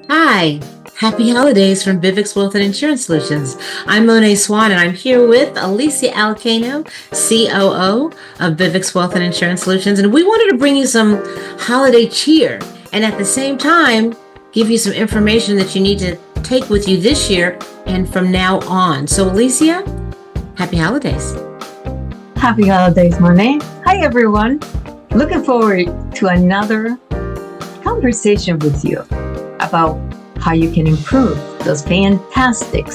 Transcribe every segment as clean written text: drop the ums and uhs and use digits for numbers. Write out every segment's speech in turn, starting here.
Hi, happy holidays from Vivix Wealth and Insurance Solutions. I'm Monet Swan, and I'm here with Alicia Alcano, COO of Vivix Wealth and Insurance Solutions. And we wanted to bring you some holiday cheer and at the same time, give you some information that you need to take with you this year and from now on. So, Alicia, happy holidays. Happy holidays, Monet. Hi, everyone. Looking forward to another conversation with you about how you can improve those fantastic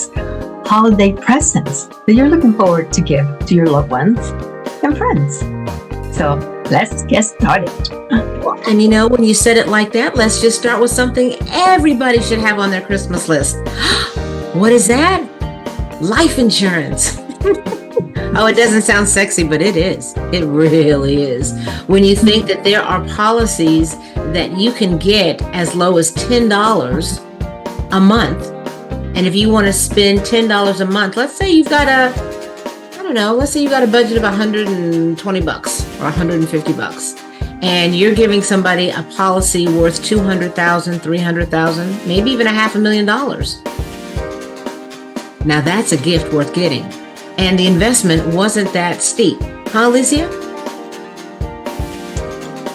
holiday presents that you're looking forward to give to your loved ones and friends. So let's get started. And you know, when you said it like that, let's just start with something everybody should have on their Christmas list. What is that? Life insurance. Oh, it doesn't sound sexy, but it is. It really is. When you think that there are policies that you can get as low as $10 a month, and if you want to spend $10 a month, let's say you've got let's say you've got a budget of $120 or $150, and you're giving somebody a policy worth $200,000, $300,000, maybe even $500,000. Now that's a gift worth getting. And the investment wasn't that steep. Huh, Alicia?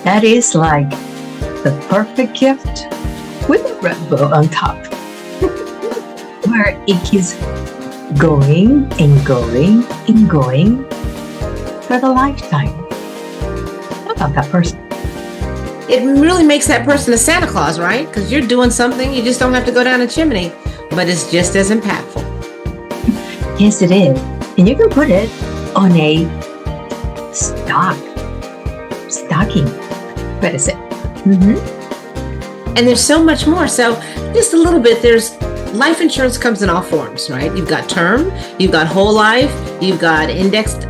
That is like the perfect gift with a red bow on top, where it keeps going and going and going for the lifetime. How about that person? It really makes that person a Santa Claus, right? Because you're doing something, you just don't have to go down a chimney, but it's just as impactful. Yes, it is. And you can put it on a stocking. What is it? Mm-hmm. And there's so much more. So just a little bit, there's life insurance comes in all forms, right? You've got term, you've got whole life, you've got indexed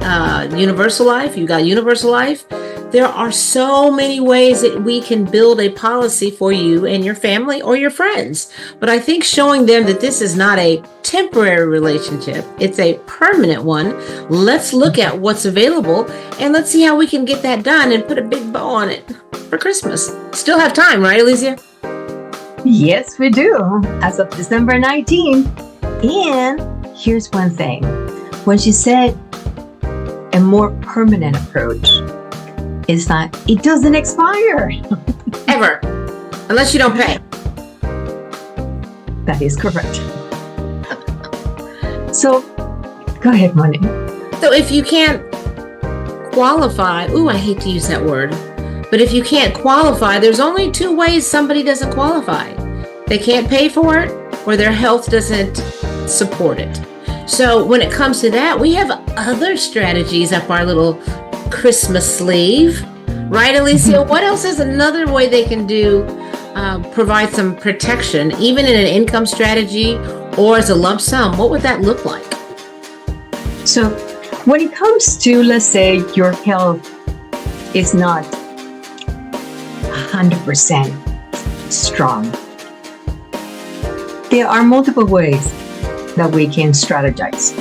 universal life, you've got universal life. There are so many ways that we can build a policy for you and your family or your friends. But I think showing them that this is not a temporary relationship, it's a permanent one. Let's look at what's available and let's see how we can get that done and put a big bow on it for Christmas. Still have time, right, Alicia? Yes, we do. As of December 19th. And here's one thing. When she said a more permanent approach, is that it doesn't expire. Ever. Unless you don't pay. That is correct. So, go ahead, Monet. So if you can't qualify, I hate to use that word, but if you can't qualify, there's only two ways somebody doesn't qualify. They can't pay for it, or their health doesn't support it. So when it comes to that, we have other strategies up our little Christmas sleeve, right, Alicia? What else is another way they can do, provide some protection, even in an income strategy or as a lump sum? What would that look like? So when it comes to, let's say, your health is not 100% strong, there are multiple ways that we can strategize.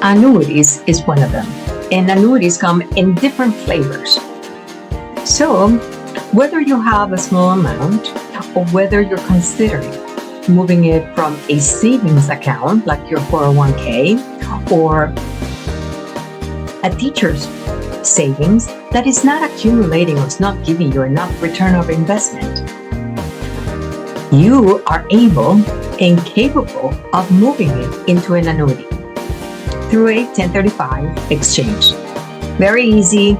Annuities is one of them. And annuities come in different flavors. So whether you have a small amount or whether you're considering moving it from a savings account like your 401k or a teacher's savings that is not accumulating or is not giving you enough return of investment, you are able and capable of moving it into an annuity through a 1035 exchange. Very easy,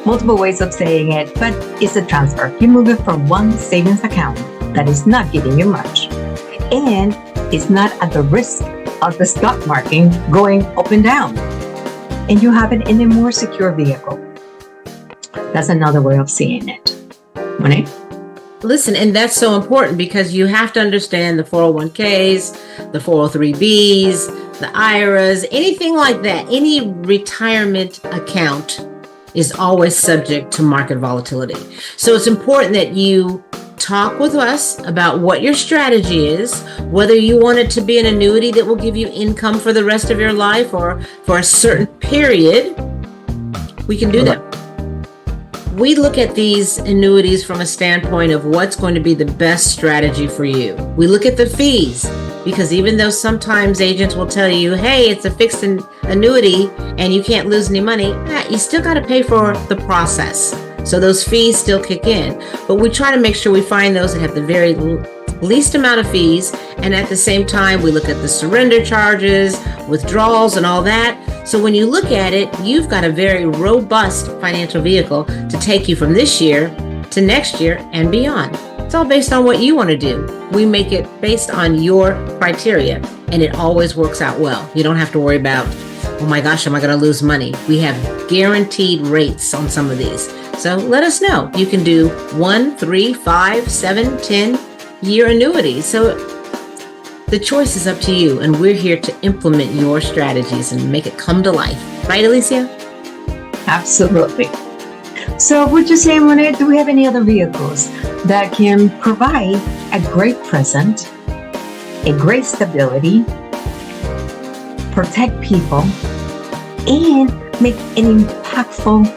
multiple ways of saying it, but it's a transfer. You move it from one savings account that is not giving you much and is not at the risk of the stock market going up and down. And you have it in a more secure vehicle. That's another way of seeing it. Monet? Listen, and that's so important because you have to understand the 401ks, the 403bs, the IRAs, anything like that. Any retirement account is always subject to market volatility. So it's important that you talk with us about what your strategy is, whether you want it to be an annuity that will give you income for the rest of your life or for a certain period. We can do that. we look at these annuities from a standpoint of what's going to be the best strategy for you. We look at the fees, because even though sometimes agents will tell you, hey, it's a fixed annuity and you can't lose any money, you still got to pay for the process. So those fees still kick in. But we try to make sure we find those that have the very least amount of fees, and at the same time we look at the surrender charges, withdrawals, and all that. So when you look at it, you've got a very robust financial vehicle to take you from this year to next year and beyond. It's all based on what you want to do. We make it based on your criteria, and it always works out well. You don't have to worry about, oh my gosh, am I going to lose money? We have guaranteed rates on some of these. So let us know. You can do 1, 3, 5, 7, 10-year annuities. So the choice is up to you, and we're here to implement your strategies and make it come to life. Right, Alicia? Absolutely. So would you say, Monet, do we have any other vehicles that can provide a great present, a great stability, protect people, and make an impactful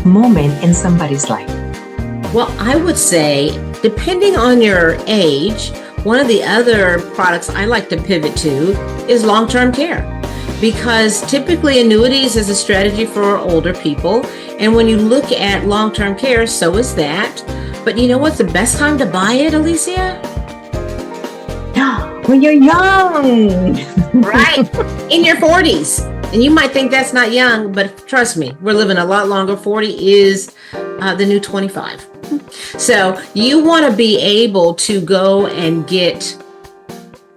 moment in somebody's life? Well, I would say, depending on your age, one of the other products I like to pivot to is long-term care, because typically annuities is a strategy for older people. And when you look at long-term care, so is that. But you know what's the best time to buy it, Alicia? When you're young. Right. In your 40s. And you might think that's not young, but trust me, we're living a lot longer. 40 is the new 25. So you want to be able to go and get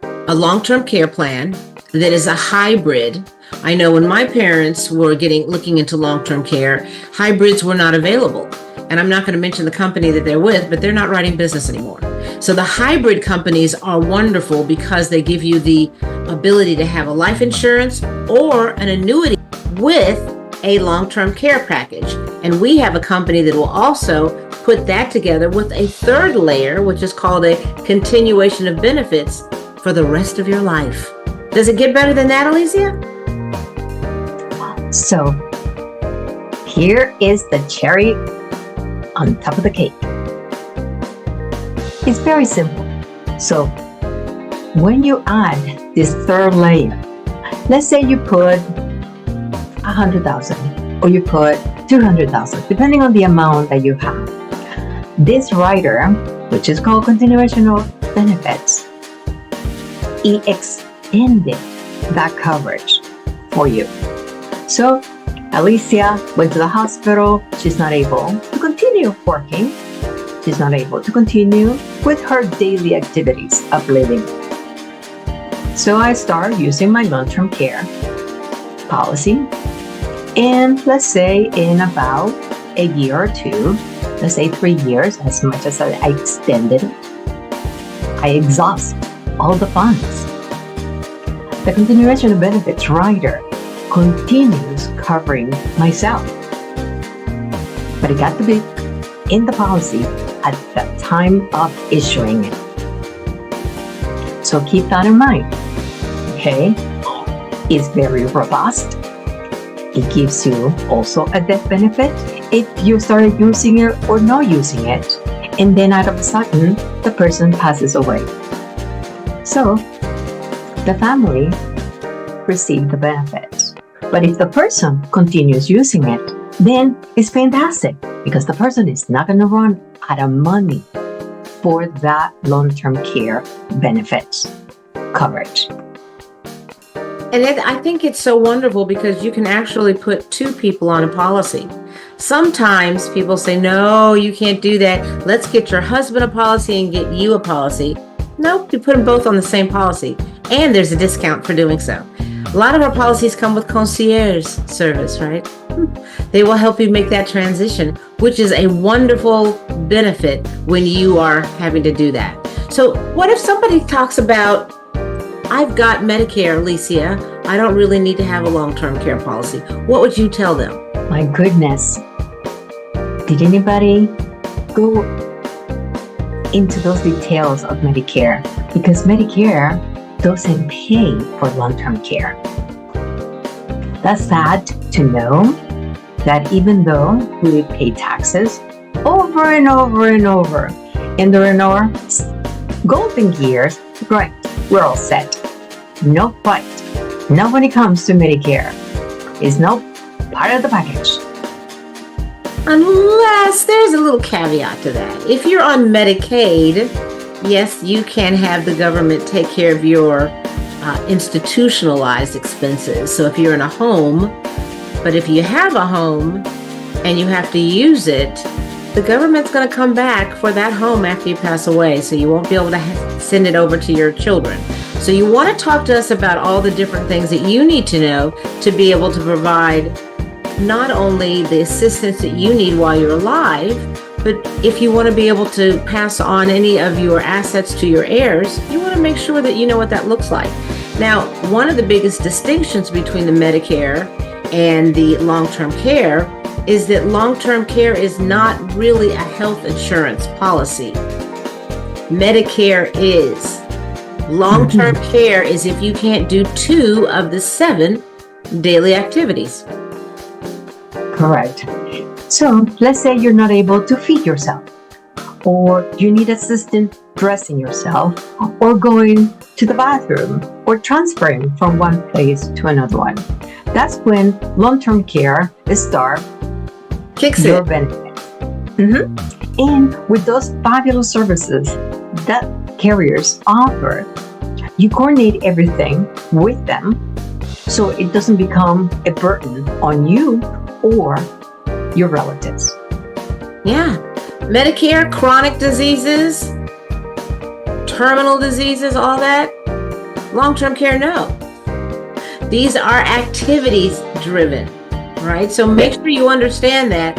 a long-term care plan that is a hybrid. I know when my parents were looking into long-term care, hybrids were not available. And I'm not going to mention the company that they're with, but they're not writing business anymore. So the hybrid companies are wonderful because they give you the ability to have a life insurance or an annuity with a long-term care package. And we have a company that will also put that together with a third layer, which is called a continuation of benefits for the rest of your life. Does it get better than that, Alicia? So here is the cherry on top of the cake. It's very simple. So when you add this third layer, let's say you put 100,000 or you put 200,000, depending on the amount that you have. This rider, which is called continuation of benefits, it extended that coverage for you. So Alicia went to the hospital. She's not able to continue working. She's not able to continue with her daily activities of living. So I start using my long-term care policy. And let's say in about a year or two, let's say 3 years, as much as I extended it, I exhaust all the funds. The continuation of benefits rider continues covering myself. But it got to be in the policy at the time of issuing it. So keep that in mind. Okay? It's very robust. It gives you also a death benefit if you started using it or not using it, and then out of a sudden, the person passes away. So the family receives the benefits. But if the person continues using it, then it's fantastic because the person is not going to run out of money for that long-term care benefits coverage. And I think it's so wonderful because you can actually put two people on a policy. Sometimes people say, no, you can't do that. Let's get your husband a policy and get you a policy. Nope, you put them both on the same policy. And there's a discount for doing so. A lot of our policies come with concierge service, right? They will help you make that transition, which is a wonderful benefit when you are having to do that. So what if somebody talks about, I've got Medicare, Alicia, I don't really need to have a long-term care policy. What would you tell them? My goodness. Did anybody go into those details of Medicare? Because Medicare doesn't pay for long-term care. That's sad to know, that even though we pay taxes over and over and over, and during our golden years, great, we're all set. No fight. Not when it comes to Medicare. It's not part of the package. Unless there's a little caveat to that. If you're on Medicaid, yes, you can have the government take care of your institutionalized expenses. So if you're in a home, but if you have a home and you have to use it, the government's going to come back for that home after you pass away. So you won't be able to send it over to your children. So you want to talk to us about all the different things that you need to know to be able to provide not only the assistance that you need while you're alive, but if you want to be able to pass on any of your assets to your heirs, you want to make sure that you know what that looks like. Now, one of the biggest distinctions between the Medicare and the long-term care is that long-term care is not really a health insurance policy. Medicare is. Long-term care is if you can't do 2 of the 7 daily activities. Correct. So let's say you're not able to feed yourself, or you need assistance dressing yourself, or going to the bathroom, or transferring from one place to another one. That's when long-term care Kicks your it. benefits. And with those fabulous services that carriers offer, you coordinate everything with them so it doesn't become a burden on you or your relatives. Yeah. Medicare, chronic diseases, terminal diseases, all that. Long-term care, no. These are activities driven, right? So make sure you understand that